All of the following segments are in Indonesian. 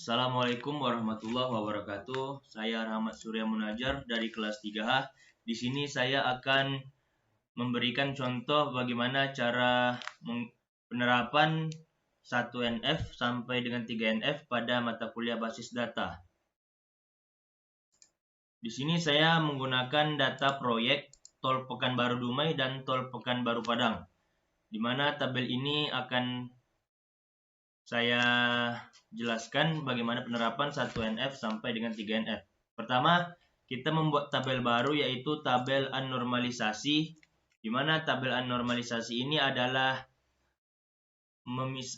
Assalamualaikum warahmatullahi wabarakatuh. Saya Rahmat Surya Munajar dari kelas 3H. Di sini saya akan memberikan contoh bagaimana cara penerapan 1NF sampai dengan 3NF pada mata kuliah basis data. Di sini saya menggunakan data proyek Tol Pekanbaru Dumai dan Tol Pekanbaru Padang, di mana tabel ini akan saya jelaskan bagaimana penerapan 1NF sampai dengan 3NF. Pertama, kita membuat tabel baru yaitu tabel anormalisasi, di mana tabel anormalisasi ini adalah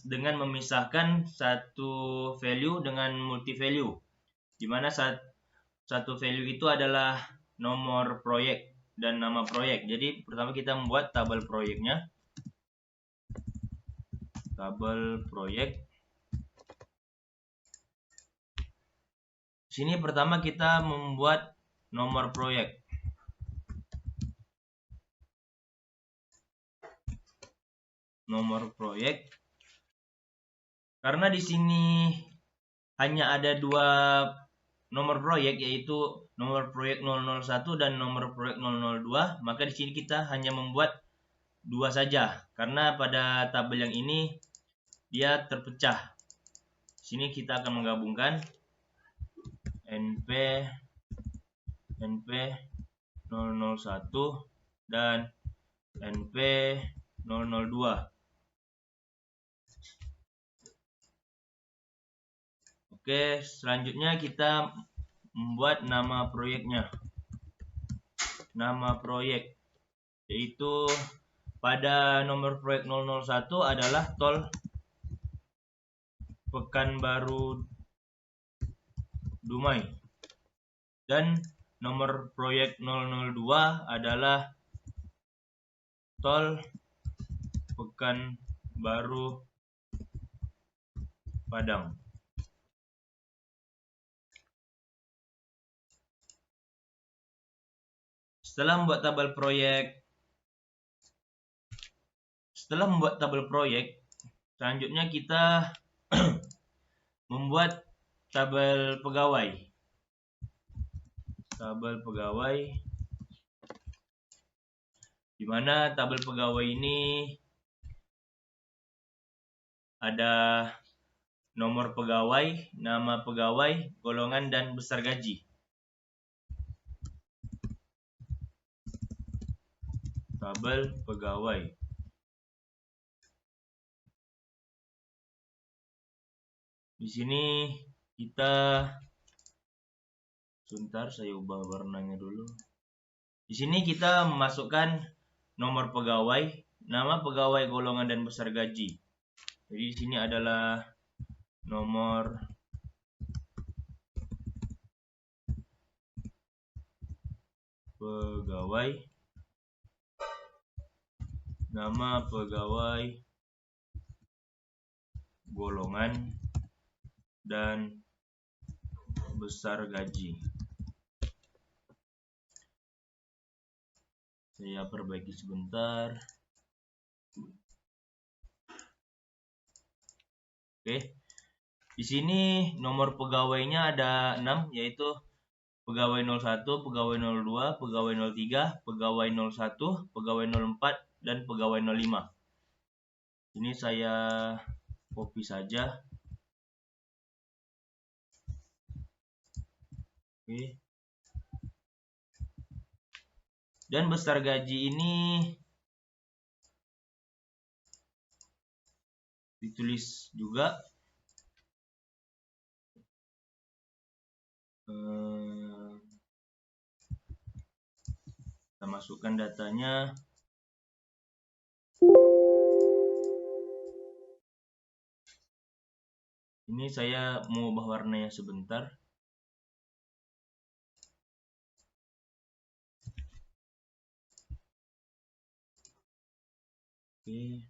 dengan memisahkan satu value dengan multi value, di mana satu value itu adalah nomor proyek dan nama proyek. Jadi pertama kita membuat tabel proyeknya. Tabel proyek. Sini pertama kita membuat nomor proyek. Nomor proyek. Karena di sini hanya ada dua nomor proyek, yaitu nomor proyek 001 dan nomor proyek 002, maka di sini kita hanya membuat dua saja karena pada tabel yang ini dia terpecah. Di sini kita akan menggabungkan NP 001 dan NP 002. Oke, selanjutnya kita membuat nama proyeknya. Nama proyek yaitu pada nomor proyek 001 adalah Tol Pekanbaru Dumai, dan nomor proyek 002 adalah Tol Pekanbaru Padang. Setelah membuat tabel proyek, selanjutnya kita membuat tabel pegawai. Tabel pegawai, di mana tabel pegawai ini ada nomor pegawai, nama pegawai, golongan, dan besar gaji. Tabel pegawai. Di sini kita, sebentar saya ubah warnanya dulu. Di sini kita memasukkan nomor pegawai, nama pegawai, golongan, dan besar gaji. Jadi di sini adalah nomor pegawai, nama pegawai, golongan, dan besar gaji. Saya perbaiki sebentar. Oke. Di sini nomor pegawainya ada 6, yaitu pegawai 01, pegawai 02, pegawai 03, pegawai 01, pegawai 04, dan pegawai 05. Ini saya copy saja. Oke. Dan besar gaji ini ditulis juga. Kita masukkan datanya. Ini saya mau ubah warnanya sebentar. Oke.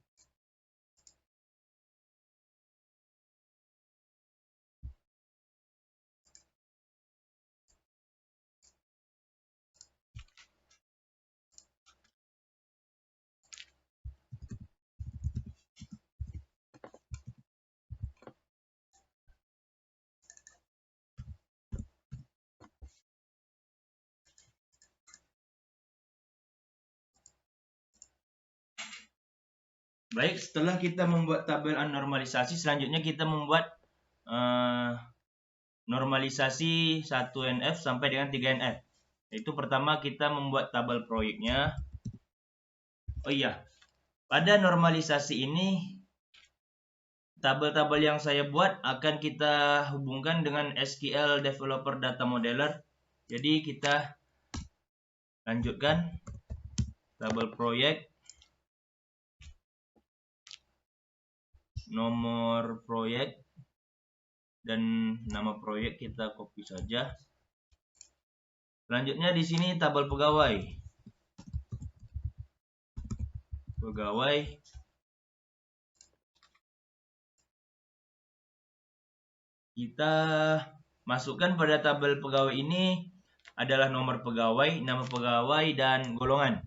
Baik, setelah kita membuat tabel anormalisasi, selanjutnya kita membuat normalisasi 1NF sampai dengan 3NF. Yaitu pertama kita membuat tabel proyeknya. Oh iya, pada normalisasi ini tabel-tabel yang saya buat akan kita hubungkan dengan SQL Developer Data Modeler. Jadi kita lanjutkan tabel proyek, nomor proyek, dan nama proyek kita copy saja. Selanjutnya di sini tabel pegawai. Kita masukkan pada tabel pegawai ini adalah nomor pegawai, nama pegawai, dan golongan.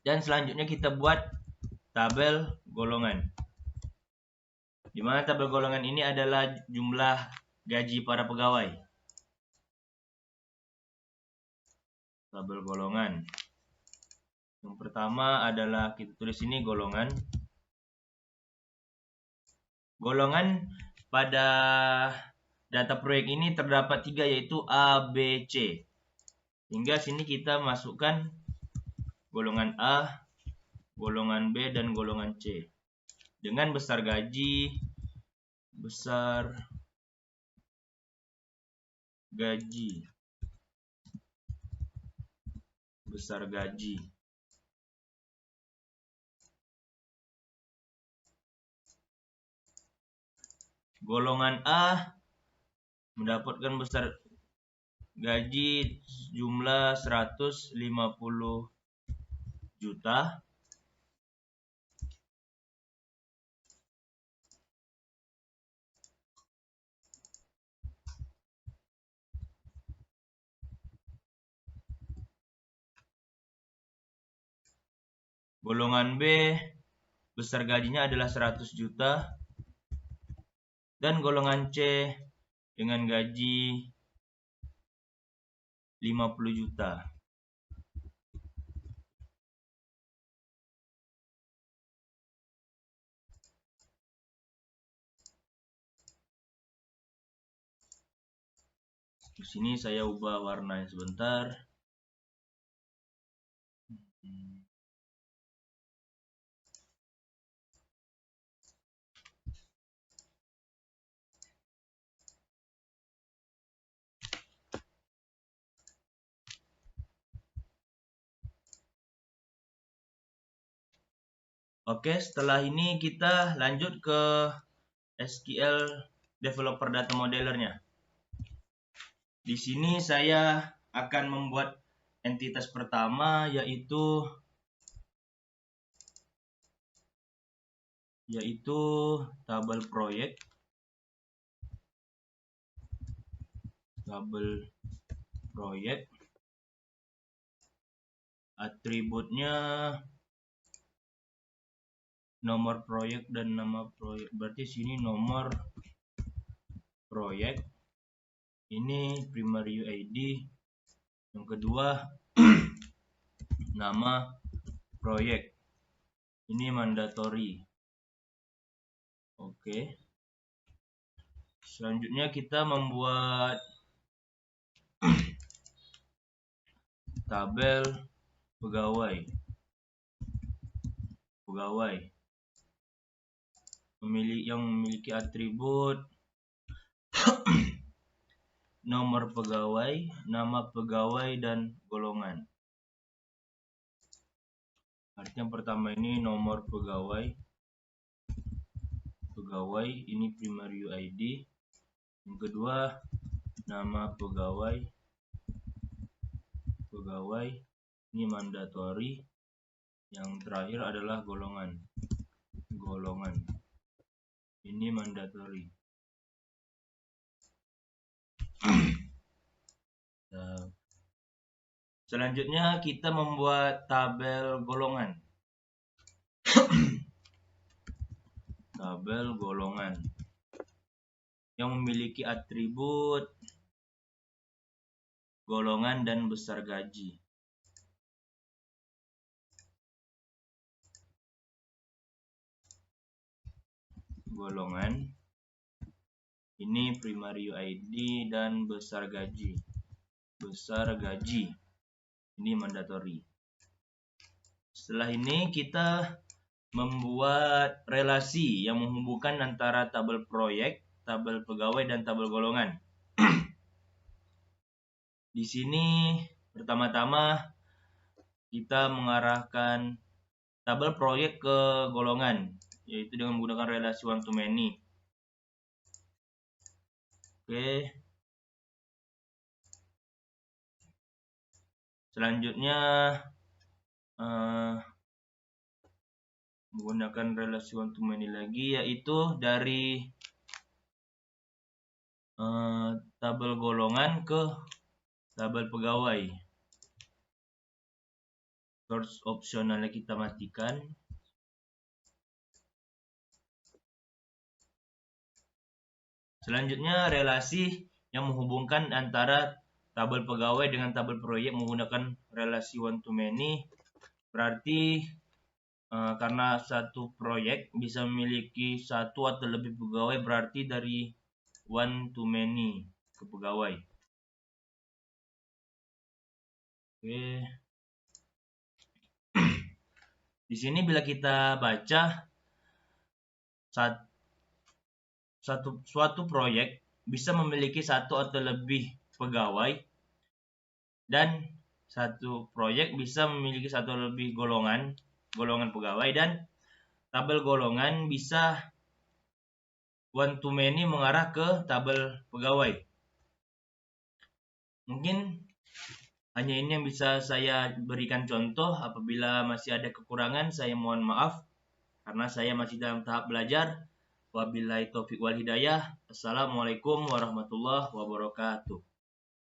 Dan selanjutnya kita buat tabel golongan. Di mana tabel golongan ini adalah jumlah gaji para pegawai. Tabel golongan. Yang pertama adalah kita tulis ini golongan. Golongan pada data proyek ini terdapat 3, yaitu A, B, C. Hingga sini kita masukkan golongan A, golongan B, dan golongan C. Dengan besar gaji, besar gaji. Golongan A mendapatkan besar gaji jumlah 150 juta. Golongan B besar gajinya adalah 100 juta. Dan golongan C dengan gaji 50 juta. Di sini saya ubah warnanya sebentar. Oke, setelah ini kita lanjut ke SQL Developer Data Modelernya. Di sini saya akan membuat entitas pertama, yaitu tabel proyek. Atributnya nomor proyek dan nama proyek. Berarti sini nomor proyek. Ini primary UID. Yang kedua nama proyek. Ini mandatory. Oke. Selanjutnya kita membuat tabel pegawai. Yang memiliki atribut nomor pegawai, nama pegawai, dan golongan. Artinya yang pertama ini nomor pegawai, ini primary UID. Yang kedua nama pegawai, ini mandatory. Yang terakhir adalah golongan. Ini mandatory. Selanjutnya kita membuat tabel golongan. Tabel golongan yang memiliki atribut golongan dan besar gaji. golongan. Ini primary UID dan besar gaji. Besar gaji. Ini mandatory. Setelah ini kita membuat relasi yang menghubungkan antara tabel proyek, tabel pegawai, dan tabel golongan. Di sini pertama-tama kita mengarahkan tabel proyek ke golongan, yaitu dengan menggunakan relasi one to many. Oke. Selanjutnya menggunakan relasi one to many lagi, yaitu dari tabel golongan ke tabel pegawai. Source opsionalnya kita matikan. Selanjutnya relasi yang menghubungkan antara tabel pegawai dengan tabel proyek menggunakan relasi one to many. Berarti karena satu proyek bisa memiliki satu atau lebih pegawai, berarti dari one to many ke pegawai. Oke. Di sini bila kita baca suatu proyek bisa memiliki satu atau lebih pegawai, dan satu proyek bisa memiliki satu atau lebih golongan pegawai, dan tabel golongan bisa one to many mengarah ke tabel pegawai. Mungkin hanya ini yang bisa saya berikan contoh. Apabila masih ada kekurangan, saya mohon maaf karena saya masih dalam tahap belajar. Wabillahi taufiq wal hidayah. Assalamualaikum warahmatullahi wabarakatuh.